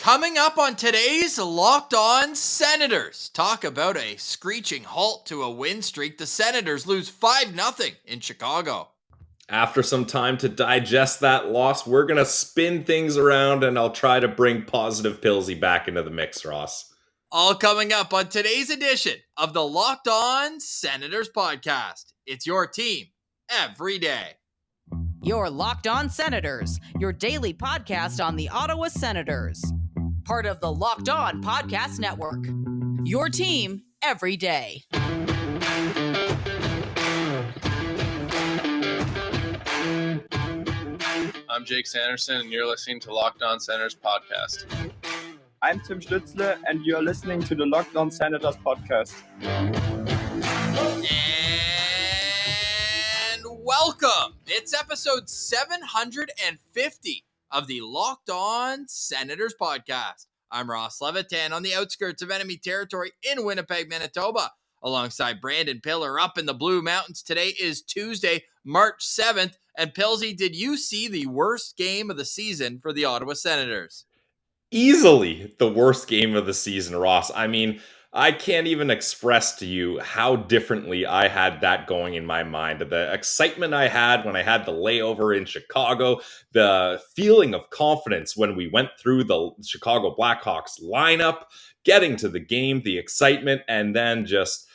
Coming up on today's Locked On Senators, talk about a screeching halt to a win streak. The Senators lose 5-0 in Chicago. After some time to digest that loss, we're going to spin things around and I'll try to bring positive Pillsy back into the mix, Ross. All coming up on today's edition of the Locked On Senators podcast. It's your team every day. Your Locked On Senators, your daily podcast on the Ottawa Senators. Part of the Locked On Podcast Network. Your team every day. I'm Jake Sanderson, and you're listening to Locked On Senators podcast. I'm Tim Stützle, and you're listening to the Locked On Senators podcast. And welcome. It's episode 750 of the Locked On Senators podcast. I'm Ross Levitan on the outskirts of enemy territory in Winnipeg, Manitoba, alongside Brandon Piller up in the Blue Mountains. Today is Tuesday, March 7th. And Pillsy, did you see the worst game of the season for the Ottawa Senators? Easily the worst game of the season, Ross. I mean, I can't even express to you how differently I had that going in my mind. The excitement I had when I had the layover in Chicago, the feeling of confidence when we went through the Chicago Blackhawks lineup, getting to the game, the excitement, and then just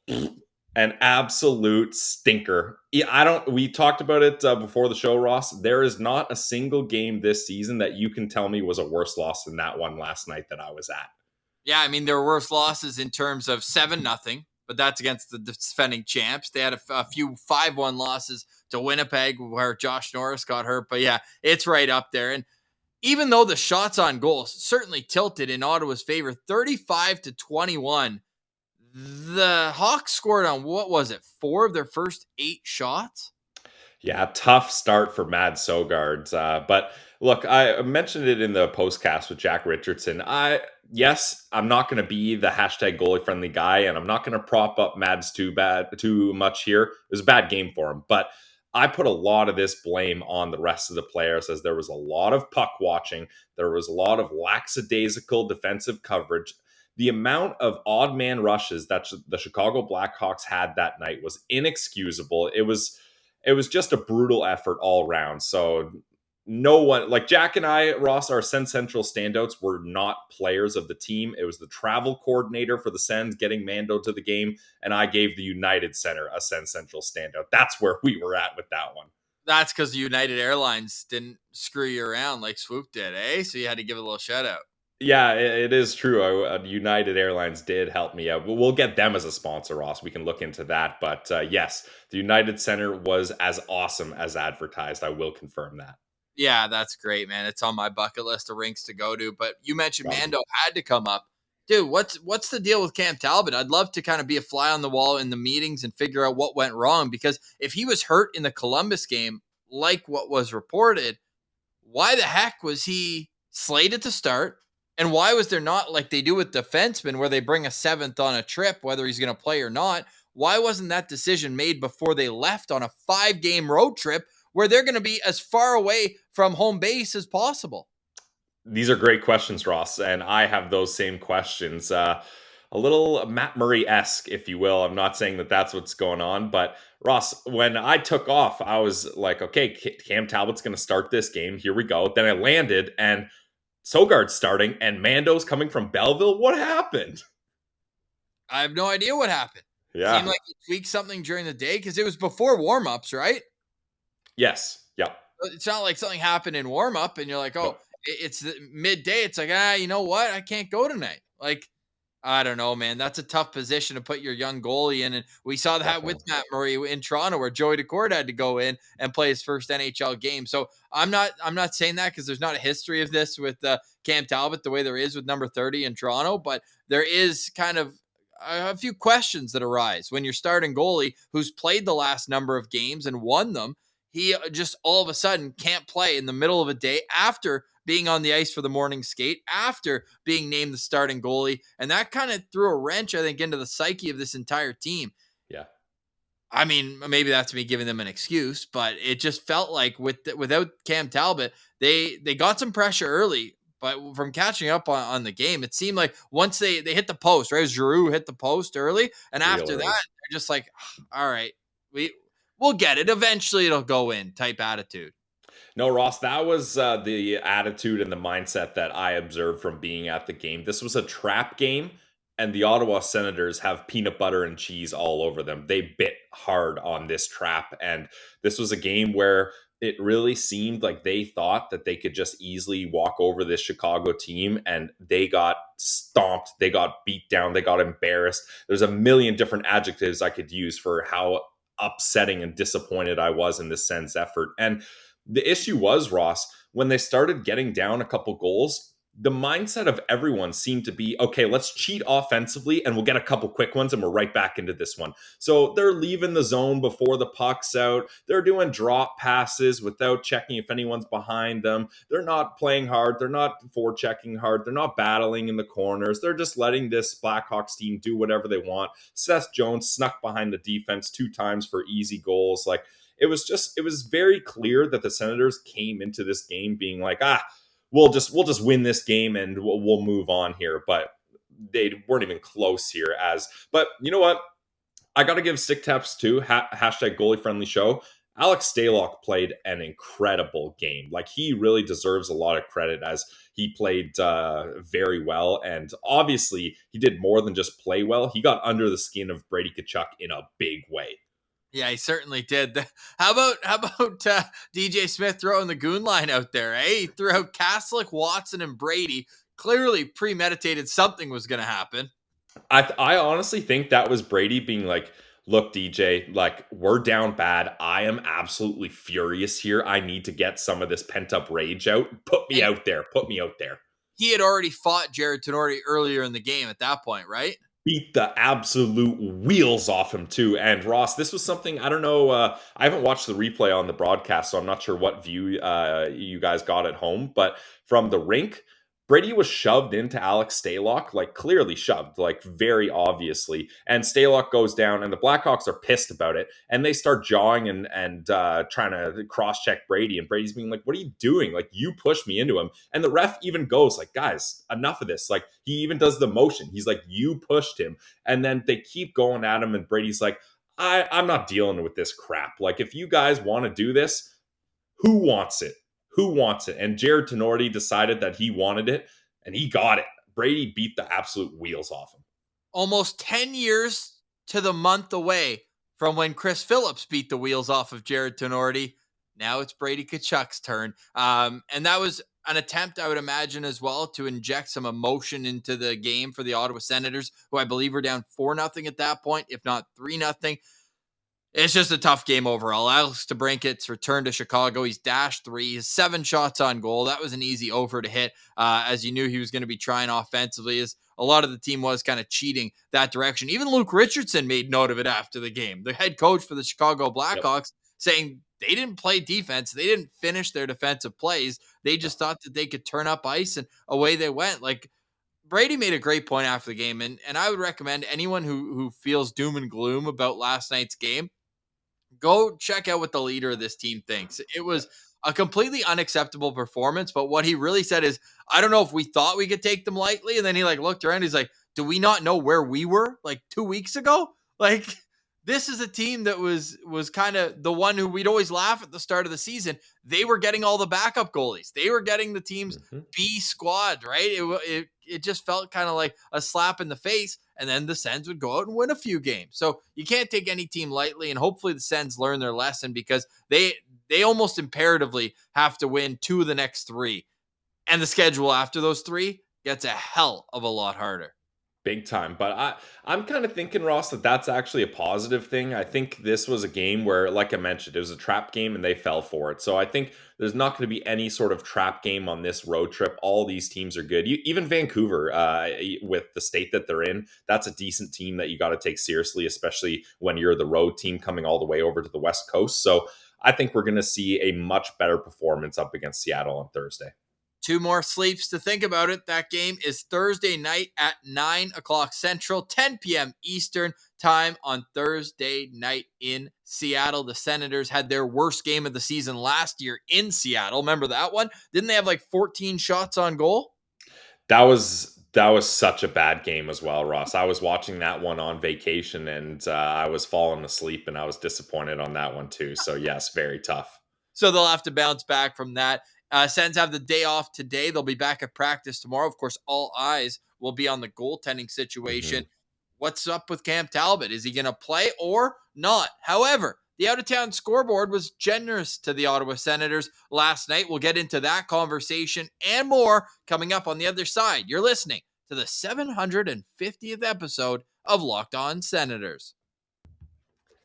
an absolute stinker. We talked about it before the show, Ross. There is not a single game this season that you can tell me was a worse loss than that one last night that I was at. Yeah, I mean, there were worse losses in terms of 7-0, but that's against the defending champs. They had a few 5-1 losses to Winnipeg where Josh Norris got hurt. But yeah, it's right up there. And even though the shots on goal certainly tilted in Ottawa's favor, 35-21, the Hawks scored on, 4 of their first 8 shots? Yeah, tough start for Mad Sogard. But look, I mentioned it in the postcast with Jack Richardson. I'm not going to be the hashtag goalie friendly guy, and I'm not going to prop up Mads too much here. It was a bad game for him, but I put a lot of this blame on the rest of the players as there was a lot of puck watching. There was a lot of lackadaisical defensive coverage. The amount of odd man rushes that the Chicago Blackhawks had that night was inexcusable. It was just a brutal effort all around. So no one, like Jack and I, Ross, our Sens Central standouts were not players of the team. It was the travel coordinator for the Sens getting Mando to the game, and I gave the United Center a Sens Central standout. That's where we were at with that one. That's because United Airlines didn't screw you around like Swoop did, eh? So you had to give it a little shout out. Yeah, it is true. United Airlines did help me out. We'll get them as a sponsor, Ross. We can look into that. But yes, the United Center was as awesome as advertised. I will confirm that. Yeah, that's great, man. It's on my bucket list of rinks to go to. But you mentioned Mando had to come up. Dude, what's the deal with Cam Talbot? I'd love to kind of be a fly on the wall in the meetings and figure out what went wrong. Because if he was hurt in the Columbus game, like what was reported, why the heck was he slated to start? And why was there not, like they do with defensemen, where they bring a 7th on a trip, whether he's going to play or not? Why wasn't that decision made before they left on a 5-game road trip where they're going to be as far away from home base as possible? These are great questions, Ross, and I have those same questions. A little Matt Murray-esque, if you will. I'm not saying that that's what's going on, but Ross, when I took off, I was like, okay, Cam Talbot's going to start this game. Here we go. Then I landed, and Sogard's starting, and Mando's coming from Belleville. What happened? I have no idea what happened. Yeah. It seemed like he tweaked something during the day because it was before warm-ups, right? Yes. Yeah. It's not like something happened in warm-up, and you're like, oh, it's midday. It's like, you know what? I can't go tonight. Like, I don't know, man. That's a tough position to put your young goalie in. And we saw that with Matt Murray in Toronto, where Joey Daccord had to go in and play his first NHL game. So I'm not saying that because there's not a history of this with Cam Talbot the way there is with number 30 in Toronto. But there is kind of a few questions that arise when you're starting goalie who's played the last number of games and won them. He just all of a sudden can't play in the middle of a day after being on the ice for the morning skate, after being named the starting goalie. And that kind of threw a wrench, I think, into the psyche of this entire team. Yeah. I mean, maybe that's me giving them an excuse, but it just felt like without Cam Talbot, they got some pressure early, But from catching up on the game, it seemed like once they hit the post, right? Giroux hit the post early, and after that, they're just like, all right, we'll get it. Eventually, it'll go in type attitude. No, Ross, that was the attitude and the mindset that I observed from being at the game. This was a trap game, and the Ottawa Senators have peanut butter and cheese all over them. They bit hard on this trap, and this was a game where it really seemed like they thought that they could just easily walk over this Chicago team, and they got stomped, they got beat down, they got embarrassed. There's a million different adjectives I could use for how upsetting and disappointed I was in this Sens effort. And the issue was, Ross, when they started getting down a couple goals, the mindset of everyone seemed to be, okay, let's cheat offensively and we'll get a couple quick ones and we're right back into this one. So they're leaving the zone before the puck's out. They're doing drop passes without checking if anyone's behind them. They're not playing hard. They're not forechecking hard. They're not battling in the corners. They're just letting this Blackhawks team do whatever they want. Seth Jones snuck behind the defense 2 times for easy goals. Like, it was very clear that the Senators came into this game being like, we'll just win this game and we'll move on here. But they weren't even close here. But you know what? I got to give stick taps too. Hashtag goalie friendly show. Alex Stalock played an incredible game. Like, he really deserves a lot of credit as he played very well. And obviously he did more than just play well. He got under the skin of Brady Tkachuk in a big way. Yeah, he certainly did. How about DJ Smith throwing the goon line out there? He threw out Kaslik, Watson, and Brady. Clearly premeditated something was going to happen. I honestly think that was Brady being like, look, DJ, like, we're down bad. I am absolutely furious here. I need to get some of this pent up rage out. Put me out there. He had already fought Jared Tenorti earlier in the game at that point, right? Beat the absolute wheels off him too. And Ross, this was something, I don't know, I haven't watched the replay on the broadcast, so I'm not sure what view you guys got at home, but from the rink, Brady was shoved into Alex Stalock, like clearly shoved, like very obviously. And Stalock goes down, and the Blackhawks are pissed about it, and they start jawing and trying to cross-check Brady. And Brady's being like, "What are you doing? Like, you pushed me into him." And the ref even goes like, "Guys, enough of this." Like, he even does the motion. He's like, "You pushed him." And then they keep going at him, and Brady's like, I'm not dealing with this crap. Like, if you guys want to do this, who wants it? Who wants it? And Jared Tenorti decided that he wanted it, and he got it. Brady beat the absolute wheels off him. Almost 10 years to the month away from when Chris Phillips beat the wheels off of Jared Tenorti. Now it's Brady Tkachuk's turn. And that was an attempt, I would imagine, as well, to inject some emotion into the game for the Ottawa Senators, who I believe were down 4-0 at that point, if not 3-0. It's just a tough game overall. Alex DeBrincat's return to Chicago. He's dashed 3, his 7 shots on goal. That was an easy over to hit, as you knew he was going to be trying offensively, as a lot of the team was kind of cheating that direction. Even Luke Richardson made note of it after the game. The head coach for the Chicago Blackhawks saying they didn't play defense. They didn't finish their defensive plays. They just thought that they could turn up ice, and away they went. Like, Brady made a great point after the game, and I would recommend anyone who feels doom and gloom about last night's game, go check out what the leader of this team thinks. It was a completely unacceptable performance, but what he really said is, I don't know if we thought we could take them lightly. And then he looked around, he's like, do we not know where we were 2 weeks ago? Like, this is a team that was kind of the one who we'd always laugh at the start of the season. They were getting all the backup goalies. They were getting the team's B squad, right? It just felt kind of like a slap in the face. And then the Sens would go out and win a few games. So you can't take any team lightly. And hopefully the Sens learn their lesson, because they almost imperatively have to win 2 of the next 3. And the schedule after those 3 gets a hell of a lot harder. Big time. But I'm kind of thinking, Ross, that's actually a positive thing. I think this was a game where, like I mentioned, it was a trap game and they fell for it. So I think there's not going to be any sort of trap game on this road trip. All these teams are good. Even Vancouver, with the state that they're in, that's a decent team that you got to take seriously, especially when you're the road team coming all the way over to the West Coast. So I think we're going to see a much better performance up against Seattle on Thursday. 2 more sleeps to think about it. That game is Thursday night at 9 o'clock Central, 10 p.m. Eastern time on Thursday night in Seattle. The Senators had their worst game of the season last year in Seattle. Remember that one? Didn't they have like 14 shots on goal? That was such a bad game as well, Ross. I was watching that one on vacation, and I was falling asleep, and I was disappointed on that one too. So yes, very tough. So they'll have to bounce back from that. Sens have the day off today. They'll be back at practice tomorrow. Of course, all eyes will be on the goaltending situation. What's up with Cam Talbot? Is he going to play or not? However, the out-of-town scoreboard was generous to the Ottawa Senators last night. We'll get into that conversation and more coming up on the other side. You're listening to the 750th episode of Locked On Senators.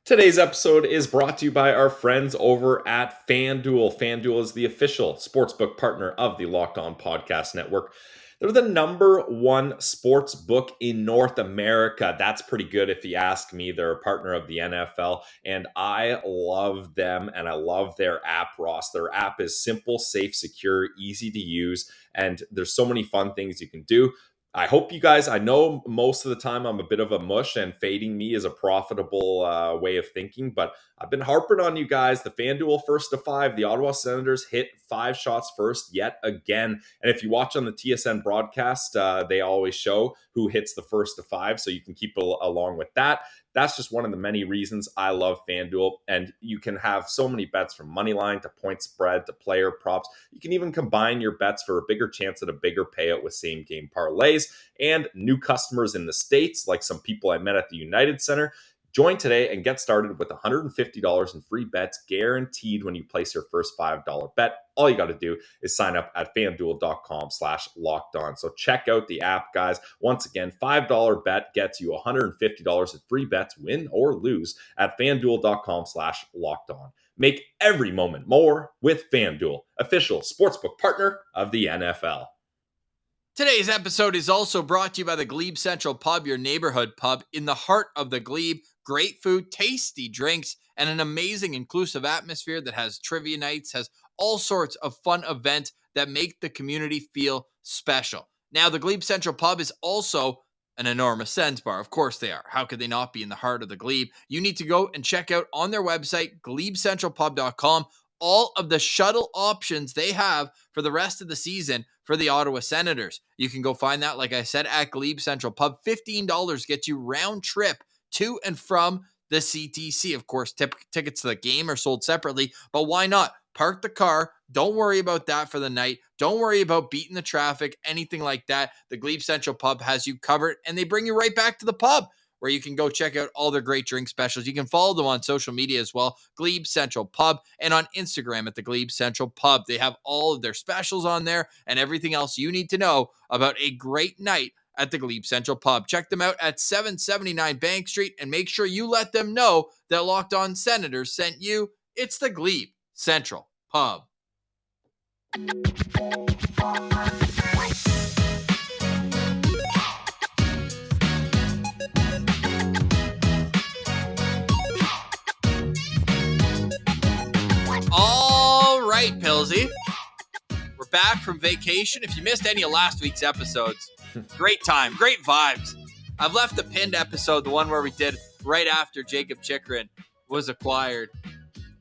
Today's episode is brought to you by our friends over at FanDuel. FanDuel is the official sportsbook partner of the Locked On Podcast Network. They're the number one sports book in North America. That's pretty good if you ask me. They're a partner of the NFL, and I love them, and I love their app, Ross. Their app is simple, safe, secure, easy to use, and there's so many fun things you can do. I hope you guys, I know most of the time I'm a bit of a mush and fading me is a profitable way of thinking, but I've been harping on you guys. The FanDuel first to 5, the Ottawa Senators hit 5 shots first yet again. And if you watch on the TSN broadcast, they always show who hits the first to 5, so you can keep along with that. That's just one of the many reasons I love FanDuel. And you can have so many bets from money line to point spread to player props. You can even combine your bets for a bigger chance at a bigger payout with same game parlays. And new customers in the States, like some people I met at the United Center, join today and get started with $150 in free bets guaranteed when you place your first $5 bet. All you got to do is sign up at fanduel.com/lockedon. So check out the app, guys. Once again, $5 bet gets you $150 in free bets, win or lose, at fanduel.com/lockedon. Make every moment more with FanDuel, official sportsbook partner of the NFL. Today's episode is also brought to you by the GLEBE Central Pub, your neighborhood pub in the heart of the Glebe. Great food, tasty drinks, and an amazing inclusive atmosphere that has trivia nights, has all sorts of fun events that make the community feel special. Now, the GLEBE Central Pub is also an enormous Sens bar. Of course they are. How could they not be in the heart of the Glebe? You need to go and check out on their website, GLEBECentralPub.com, all of the shuttle options they have for the rest of the season for the Ottawa Senators. You can go find that, like I said, at Glebe Central Pub. $15 gets you round trip to and from the CTC. Of course, tickets to the game are sold separately, but why not? Park the car. Don't worry about that for the night. Don't worry about beating the traffic, anything like that. The Glebe Central Pub has you covered, and they bring you right back to the pub where you can go check out all their great drink specials. You can follow them on social media as well, Glebe Central Pub, and on Instagram at the Glebe Central Pub. They have all of their specials on there and everything else you need to know about a great night at the Glebe Central Pub. Check them out at 779 Bank Street and make sure you let them know that Locked On Senators sent you. It's the Glebe Central Pub. All right, Pilsy. We're back from vacation. If you missed any of last week's episodes, great time, great vibes. I've left the pinned episode, the one where we did right after Jacob Chychrun was acquired.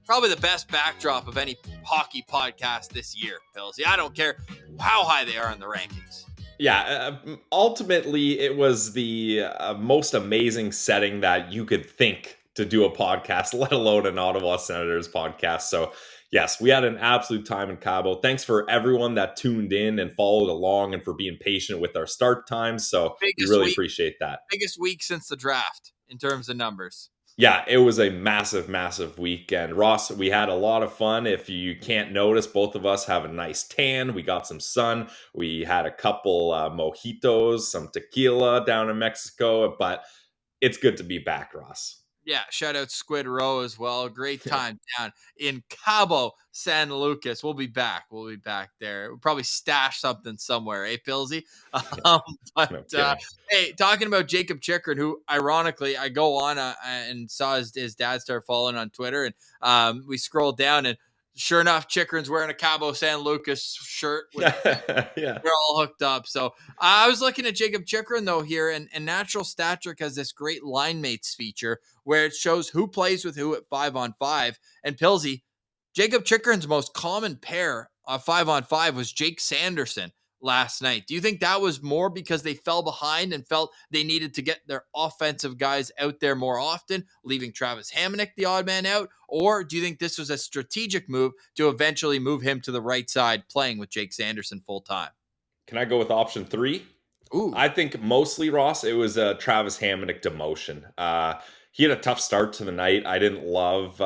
Probably the best backdrop of any hockey podcast this year, Pilsy. I don't care how high they are in the rankings. Yeah, ultimately, it was the most amazing setting that you could think to do a podcast, let alone an Ottawa Senators podcast. So, yes, we had an absolute time in Cabo. Thanks for everyone that tuned in and followed along and for being patient with our start times. So, we really appreciate that. Biggest week since the draft in terms of numbers. Yeah, it was a massive, massive week. And Ross, we had a lot of fun. If you can't notice, both of us have a nice tan. We got some sun. We had a couple mojitos, some tequila down in Mexico. But it's good to be back, Ross. Yeah, shout out Squid Row as well. Great time down in Cabo San Lucas. We'll be back. We'll be back there. We'll probably stash something somewhere, eh, Pilsy? Hey, talking about Jacob Chychrun, who ironically I go on and saw his dad start following on Twitter, and we scrolled down and Sure enough, Chikrin's wearing a Cabo San Lucas shirt with Yeah. they're all hooked up. So I was looking at Jacob Chikrin though here, and Natural Stat Trick has this great line mates feature where it shows who plays with who at 5-on-5. And Pilsy, Jacob Chikrin's most common pair of 5-on-5 was Jake Sanderson last night. Do you think that was more because they fell behind and felt they needed to get their offensive guys out there more often, leaving Travis Hamonic the odd man out? Or do you think this was a strategic move to eventually move him to the right side, playing with Jake Sanderson full time? Can I go with option 3? Ooh, I think mostly, Ross, it was a Travis Hamonic demotion. He had a tough start to the night. I didn't love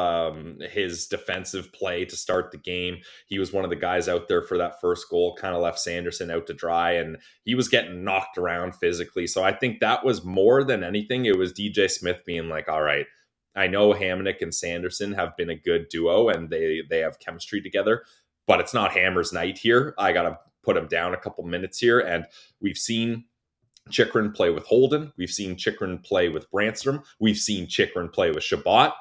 his defensive play to start the game. He was one of the guys out there for that first goal, kind of left Sanderson out to dry, and he was getting knocked around physically. So I think that was more than anything. It was DJ Smith being like, all right, I know Hamonic and Sanderson have been a good duo and they have chemistry together, but it's not Hammer's night here. I got to put him down a couple minutes here. And we've seen Chikrin play with Holden. We've seen Chikrin play with Brandstrom. We've seen Chikrin play with Chabot.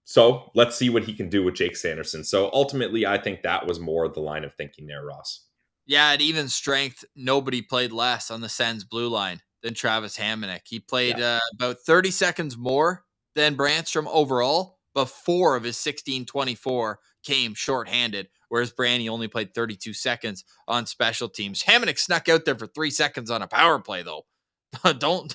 So let's see what he can do with Jake Sanderson. So ultimately, I think that was more the line of thinking there, Ross. yeah, at even strength, nobody played less on the Sens blue line than Travis Hamonic. He played about 30 seconds more than Brandstrom overall, but 4 of his 16-24 came shorthanded, whereas Brandy only played 32 seconds on special teams. Hamonic snuck out there for 3 seconds on a power play, though. don't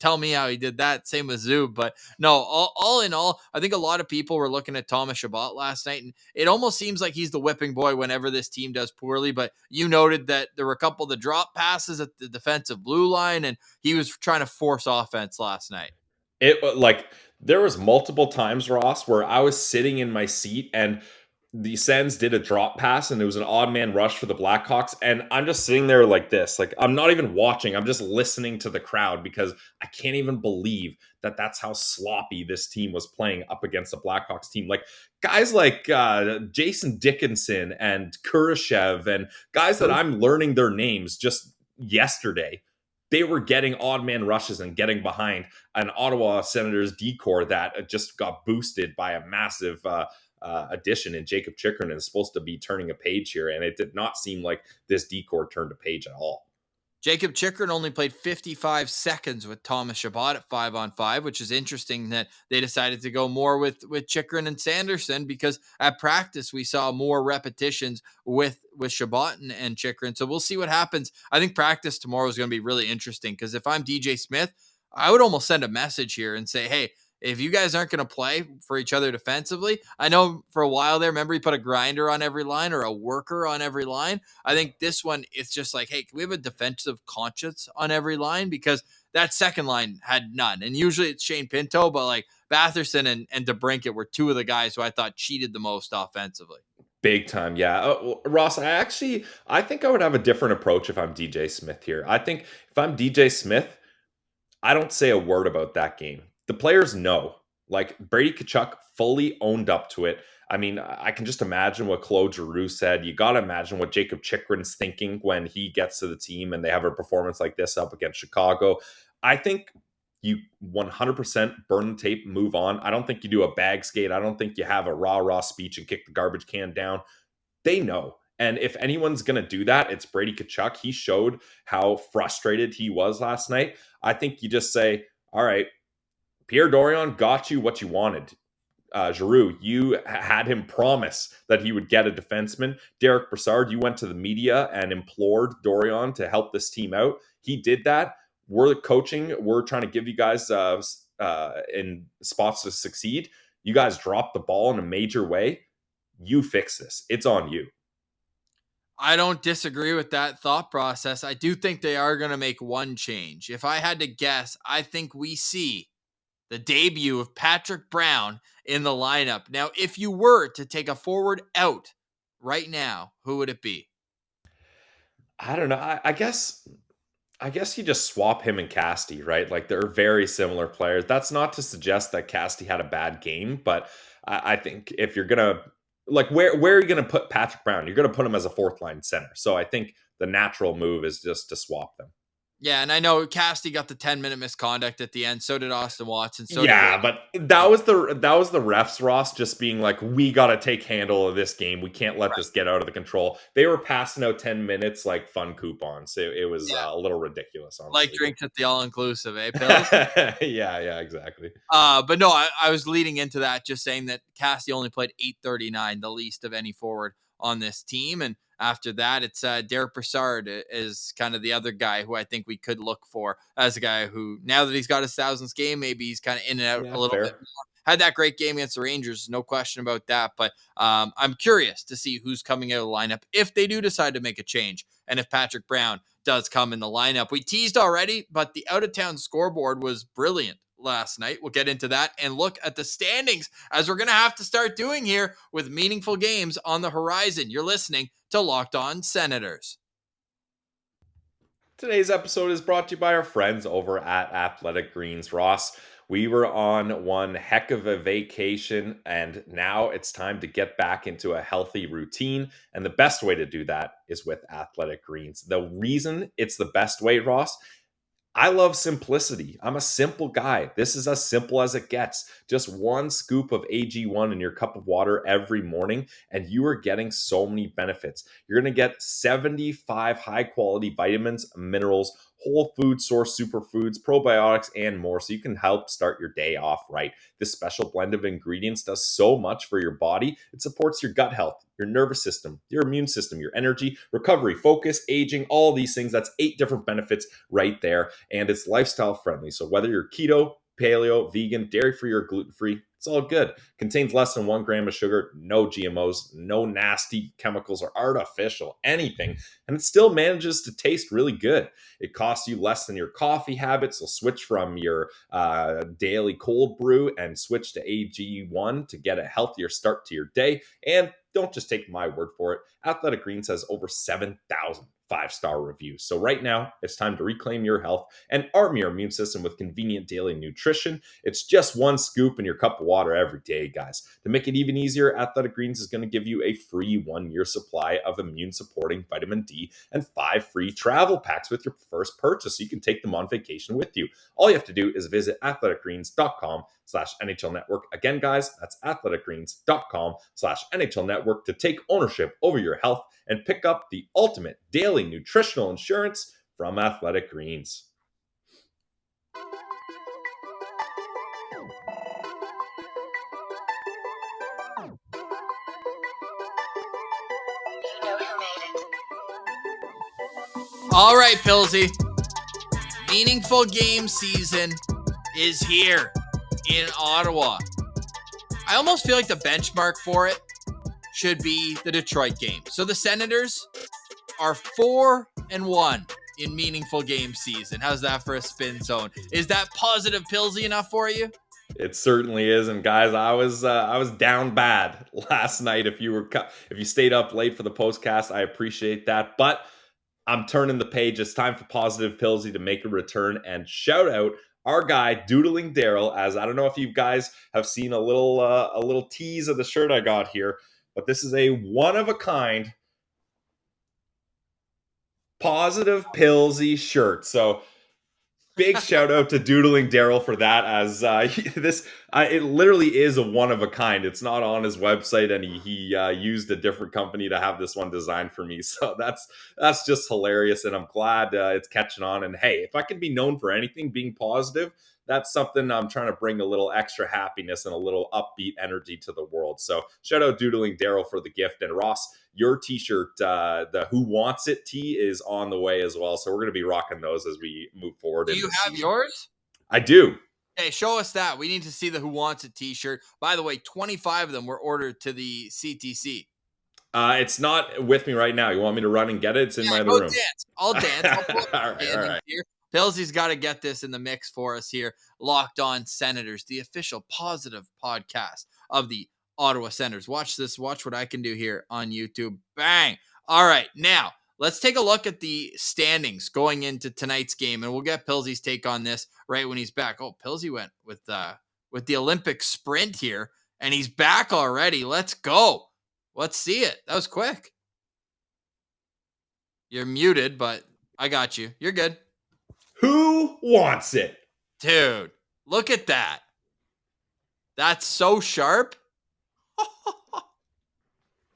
tell me how he did that. Same with Zub, but no. All in all, I think a lot of people were looking at Thomas Chabot last night, and it almost seems like he's the whipping boy whenever this team does poorly. But you noted that there were a couple of the drop passes at the defensive blue line, and he was trying to force offense last night. It like there was multiple times, Ross, where I was sitting in my seat and the Sens did a drop pass and it was an odd man rush for the Blackhawks. And I'm just sitting there like this, like I'm not even watching. I'm just listening to the crowd because I can't even believe that that's how sloppy this team was playing up against the Blackhawks team. Like guys like Jason Dickinson and Kurashev and guys that I'm learning their names just yesterday. They were getting odd man rushes and getting behind an Ottawa Senators decor that just got boosted by a massive addition in Jacob Chikrin and is supposed to be turning a page here. And it did not seem like this decor turned a page at all. Jacob Chikrin only played 55 seconds with Thomas Chabot at 5-on-5, which is interesting that they decided to go more with Chikrin and Sanderson because at practice we saw more repetitions with Chabot and Chikrin. So we'll see what happens. I think practice tomorrow is going to be really interesting because if I'm DJ Smith, I would almost send a message here and say, hey, if you guys aren't going to play for each other defensively, I know for a while there, remember he put a grinder on every line or a worker on every line. I think this one, it's just like, hey, can we have a defensive conscience on every line? Because that second line had none. And usually it's Shane Pinto, but like Batherson and DeBrincat were 2 of the guys who I thought cheated the most offensively. Big time, yeah. Ross, I think I would have a different approach if I'm DJ Smith here. I think if I'm DJ Smith, I don't say a word about that game. The players know. Like, Brady Tkachuk fully owned up to it. I mean, I can just imagine what Claude Giroux said. You got to imagine what Jacob Chikrin's thinking when he gets to the team and they have a performance like this up against Chicago. I think you 100% burn the tape, move on. I don't think you do a bag skate. I don't think you have a rah-rah speech and kick the garbage can down. They know. And if anyone's going to do that, it's Brady Tkachuk. He showed how frustrated he was last night. I think you just say, all right, Pierre Dorion got you what you wanted. Giroux, you had him promise that he would get a defenseman. Derek Brassard, you went to the media and implored Dorion to help this team out. He did that. We're coaching. We're trying to give you guys in spots to succeed. You guys dropped the ball in a major way. You fix this. It's on you. I don't disagree with that thought process. I do think they are going to make one change. If I had to guess, I think we see the debut of Patrick Brown in the lineup. Now, if you were to take a forward out right now, who would it be? I don't know. I guess you just swap him and Casti, right? Like they're very similar players. That's not to suggest that Casti had a bad game, but I think if you're gonna where are you gonna put Patrick Brown? You're gonna put him as a 4th line center. So I think the natural move is just to swap them. Yeah, and I know Cassidy got the 10-minute misconduct at the end. So did Austin Watson. So Yeah, did but that was the refs, Ross, just being like, we got to take handle of this game. We can't let this get out of the control. They were passing out 10 minutes like fun coupons. It was a little ridiculous, honestly. like drinks at the all-inclusive, Pills? yeah, exactly. But no, I was leading into that, just saying that Cassidy only played 839, the least of any forward on this team. And after that, it's Derek Brassard is kind of the other guy who I think we could look for as a guy who, now that he's got his thousands game, maybe he's kind of in and out a little bit more. Had that great game against the Rangers, no question about that. But I'm curious to see who's coming out of the lineup if they do decide to make a change, and if Patrick Brown does come in the lineup. We teased already, but the out-of-town scoreboard was brilliant last night. We'll get into that and look at the standings, as we're going to have to start doing here with meaningful games on the horizon. You're listening to Locked On Senators. Today's episode is brought to you by our friends over at Athletic Greens. Ross, we were on one heck of a vacation, and now it's time to get back into a healthy routine. And the best way to do that is with Athletic Greens. The reason it's the best way, Ross, I love simplicity. I'm a simple guy. This is as simple as it gets. Just one scoop of AG1 in your cup of water every morning, and you are getting so many benefits. You're going to get 75 high-quality vitamins, minerals, whole food source superfoods, probiotics, and more, so you can help start your day off right. This special blend of ingredients does so much for your body. It supports your gut health, your nervous system, your immune system, your energy, recovery, focus, aging, all these things. That's 8 different benefits right there. And it's lifestyle friendly. So whether you're keto, paleo, vegan, dairy-free, or gluten-free, it's all good. Contains less than 1 gram of sugar, no GMOs, no nasty chemicals or artificial anything, and it still manages to taste really good. It costs you less than your coffee habits, so switch from your daily cold brew and switch to AG1 to get a healthier start to your day. And don't just take my word for it. Athletic Greens has over 7,000 5-star reviews. So right now, it's time to reclaim your health and arm your immune system with convenient daily nutrition. It's just one scoop in your cup of water every day, guys. To make it even easier, Athletic Greens is going to give you a free 1-year supply of immune-supporting vitamin D and 5 free travel packs with your first purchase, so you can take them on vacation with you. All you have to do is visit athleticgreens.com/NHL Network. Again, guys, that's athleticgreens.com/NHL Network to take ownership over your health and pick up the ultimate daily nutritional insurance from Athletic Greens. All right, Pilsy. Meaningful game season is here in Ottawa. I almost feel like the benchmark for it should be the Detroit game. So the Senators are 4-1 in meaningful game season. How's that for a spin zone? Is that positive Pilsy enough for you? It certainly is, and guys, I was down bad last night. If you stayed up late for the postcast, I appreciate that. But I'm turning the page. It's time for positive Pilsy to make a return and shout out our guy Doodling Daryl. As I don't know if you guys have seen a little tease of the shirt I got here, but this is a one of a kind positive Pilsy shirt. So big shout out to Doodling Daryl for that, as it literally is a one of a kind. It's not on his website, and he used a different company to have this one designed for me. So that's just hilarious, and I'm glad it's catching on. And hey, if I can be known for anything being positive, that's something I'm trying to bring a little extra happiness and a little upbeat energy to the world. So shout out Doodling Daryl for the gift. And Ross, your t-shirt, the Who Wants It tee, is on the way as well. So we're going to be rocking those as we move forward. Do you have yours? I do. Hey, show us that. We need to see the Who Wants It t-shirt. By the way, 25 of them were ordered to the CTC. It's not with me right now. You want me to run and get it? It's in my other room. Dance. I'll dance. All right. Here. Pilsy's got to get this in the mix for us here. Locked On Senators, the official positive podcast of the Ottawa Senators. Watch this. Watch what I can do here on YouTube. Bang. All right. Now, let's take a look at the standings going into tonight's game, and we'll get Pilsy's take on this right when he's back. Oh, Pilsy went with the Olympic sprint here, and he's back already. Let's go. Let's see it. That was quick. You're muted, but I got you. You're good. Who wants it? Dude, look at that. That's so sharp.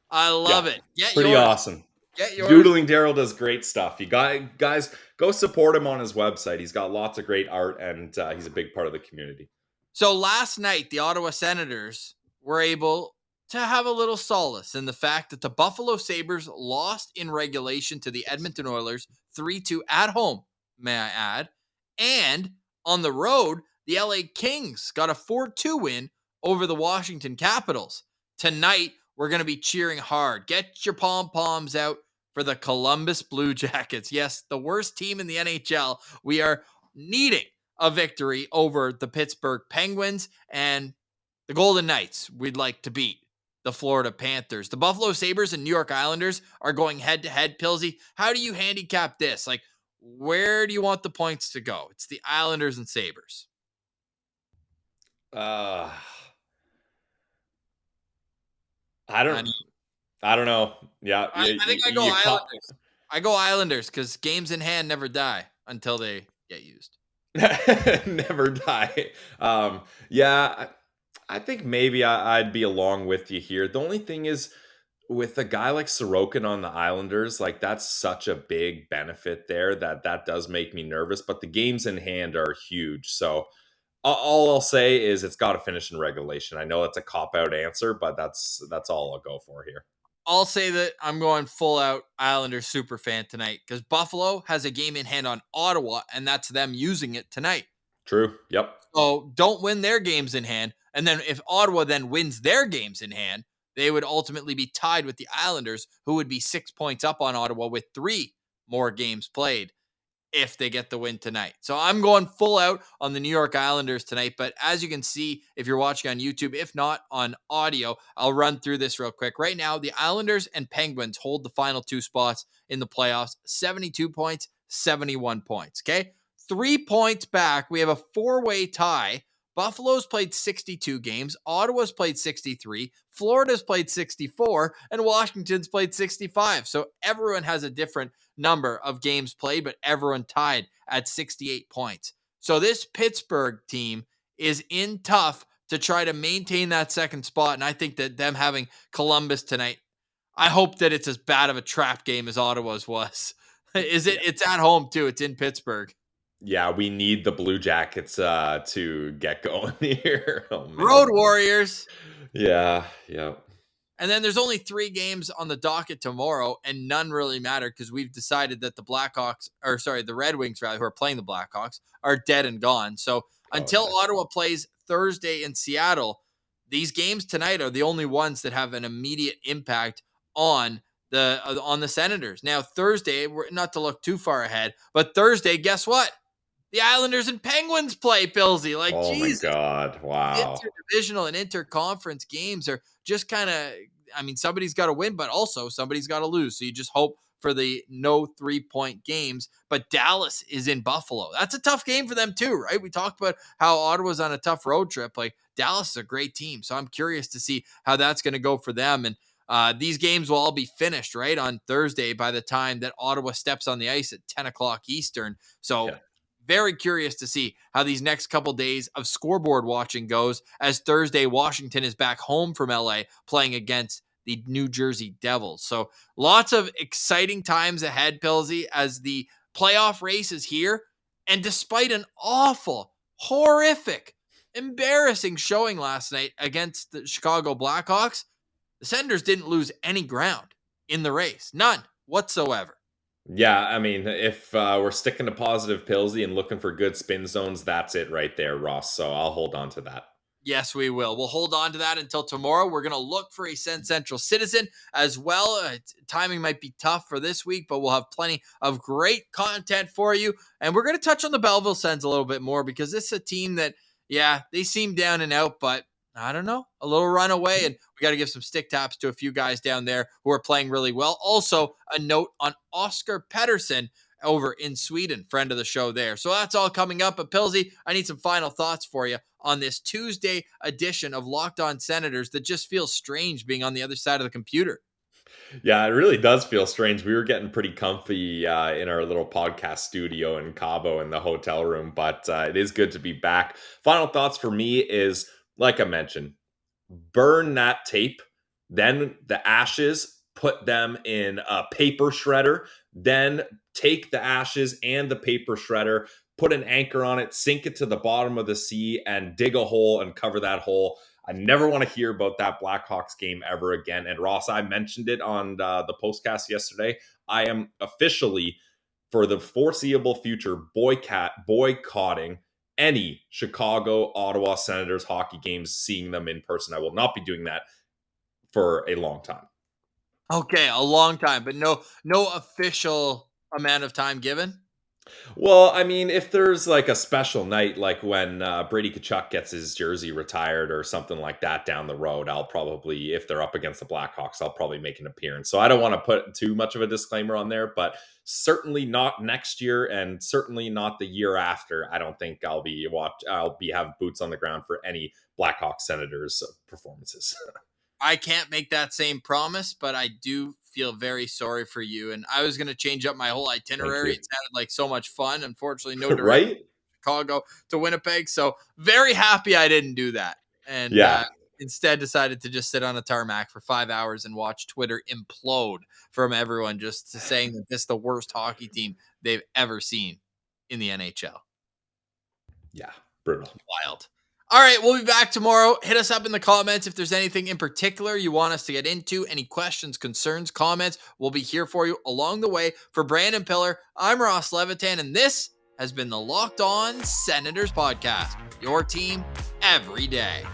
I love it. Get Pretty yours. awesome. Get yours. Doodling Daryl does great stuff. You guys go support him on his website. He's got lots of great art, and he's a big part of the community. So last night, the Ottawa Senators were able to have a little solace in the fact that the Buffalo Sabres lost in regulation to the Edmonton Oilers 3-2 at home, may I add. And on the road, the LA Kings got a 4-2 win over the Washington Capitals. Tonight, we're going to be cheering hard. Get your pom-poms out for the Columbus Blue Jackets. Yes, the worst team in the NHL. We are needing a victory over the Pittsburgh Penguins and the Golden Knights. We'd like to beat the Florida Panthers. The Buffalo Sabres and New York Islanders are going head-to-head. Pilsy, how do you handicap this? Like, where do you want the points to go? It's the Islanders and Sabres. I don't know. Yeah, I think I go Islanders. I go Islanders because games in hand never die until they get used. Never die. Yeah, I think maybe I'd be along with you here. The only thing is, with a guy like Sorokin on the Islanders, like that's such a big benefit there that does make me nervous. But the games in hand are huge. So all I'll say is it's got to finish in regulation. I know that's a cop-out answer, but that's all I'll go for here. I'll say that I'm going full out Islanders super fan tonight because Buffalo has a game in hand on Ottawa, and that's them using it tonight. True. Yep. So don't win their games in hand. And then if Ottawa then wins their games in hand, they would ultimately be tied with the Islanders, who would be 6 points up on Ottawa with 3 more games played if they get the win tonight. So I'm going full out on the New York Islanders tonight. But as you can see, if you're watching on YouTube, if not on audio, I'll run through this real quick. Right now, the Islanders and Penguins hold the final 2 spots in the playoffs, 72 points, 71 points. Okay. 3 points back. We have a 4-way tie. Buffalo's played 62 games. Ottawa's played 63. Florida's played 64. And Washington's played 65. So everyone has a different number of games played, but everyone tied at 68 points. So this Pittsburgh team is in tough to try to maintain that second spot. And I think that them having Columbus tonight, I hope that it's as bad of a trap game as Ottawa's was. It's at home too. It's in Pittsburgh. Yeah, we need the Blue Jackets to get going here. Oh, Road Warriors. Yeah. And then there's only 3 games on the docket tomorrow, and none really matter because we've decided that the Red Wings, rather, who are playing the Blackhawks, are dead and gone. So until Ottawa plays Thursday in Seattle, these games tonight are the only ones that have an immediate impact on the Senators. Now, Thursday, we're not to look too far ahead, but Thursday, guess what? The Islanders and Penguins play, Pilsy. Like, oh geez, my God. Wow. Interdivisional and interconference games are just kind of, somebody's got to win, but also somebody's got to lose. So you just hope for the no 3-point games. But Dallas is in Buffalo. That's a tough game for them too, right? We talked about how Ottawa's on a tough road trip. Like, Dallas is a great team. So I'm curious to see how that's going to go for them. And these games will all be finished, right, on Thursday by the time that Ottawa steps on the ice at 10 o'clock Eastern. So very curious to see how these next couple days of scoreboard watching goes as Thursday, Washington is back home from LA playing against the New Jersey Devils. So lots of exciting times ahead, Pilsy, as the playoff race is here. And despite an awful, horrific, embarrassing showing last night against the Chicago Blackhawks, the Senators didn't lose any ground in the race. None whatsoever. Yeah, if we're sticking to positive Pilsy and looking for good spin zones, that's it right there, Ross. So I'll hold on to that. Yes, we will. We'll hold on to that until tomorrow. We're going to look for a Sens Central citizen as well. Timing might be tough for this week, but we'll have plenty of great content for you. And we're going to touch on the Belleville Sens a little bit more because this is a team that, they seem down and out, but I don't know, a little runaway. And we got to give some stick taps to a few guys down there who are playing really well. Also, a note on Oscar Pettersson over in Sweden, friend of the show there. So that's all coming up. But Pilsy, I need some final thoughts for you on this Tuesday edition of Locked On Senators that just feels strange being on the other side of the computer. Yeah, it really does feel strange. We were getting pretty comfy in our little podcast studio in Cabo in the hotel room, but it is good to be back. Final thoughts for me is, like I mentioned, burn that tape, then the ashes, put them in a paper shredder, then take the ashes and the paper shredder, put an anchor on it, sink it to the bottom of the sea, and dig a hole and cover that hole. I never want to hear about that Blackhawks game ever again. And Ross, I mentioned it on the postcast yesterday. I am officially, for the foreseeable future, boycotting any Chicago, Ottawa Senators hockey games, seeing them in person. I will not be doing that for a long time. Okay, a long time, but no official amount of time given. Well, I mean, if there's like a special night, like when Brady Tkachuk gets his jersey retired or something like that down the road, I'll probably, if they're up against the Blackhawks, I'll probably make an appearance. So I don't want to put too much of a disclaimer on there, but certainly not next year and certainly not the year after. I don't think I'll be have boots on the ground for any Blackhawks Senators performances. I can't make that same promise, but I do feel very sorry for you. And I was going to change up my whole itinerary. It sounded like so much fun. Unfortunately, no direct Right? Chicago to Winnipeg. So very happy I didn't do that. And Yeah. instead decided to just sit on a tarmac for 5 hours and watch Twitter implode from everyone just saying that this is the worst hockey team they've ever seen in the NHL. Yeah. Brutal. Wild. All right, we'll be back tomorrow. Hit us up in the comments if there's anything in particular you want us to get into. Any questions, concerns, comments, we'll be here for you along the way. For Brandon Piller, I'm Ross Levitan, and this has been the Locked On Senators podcast. Your team every day.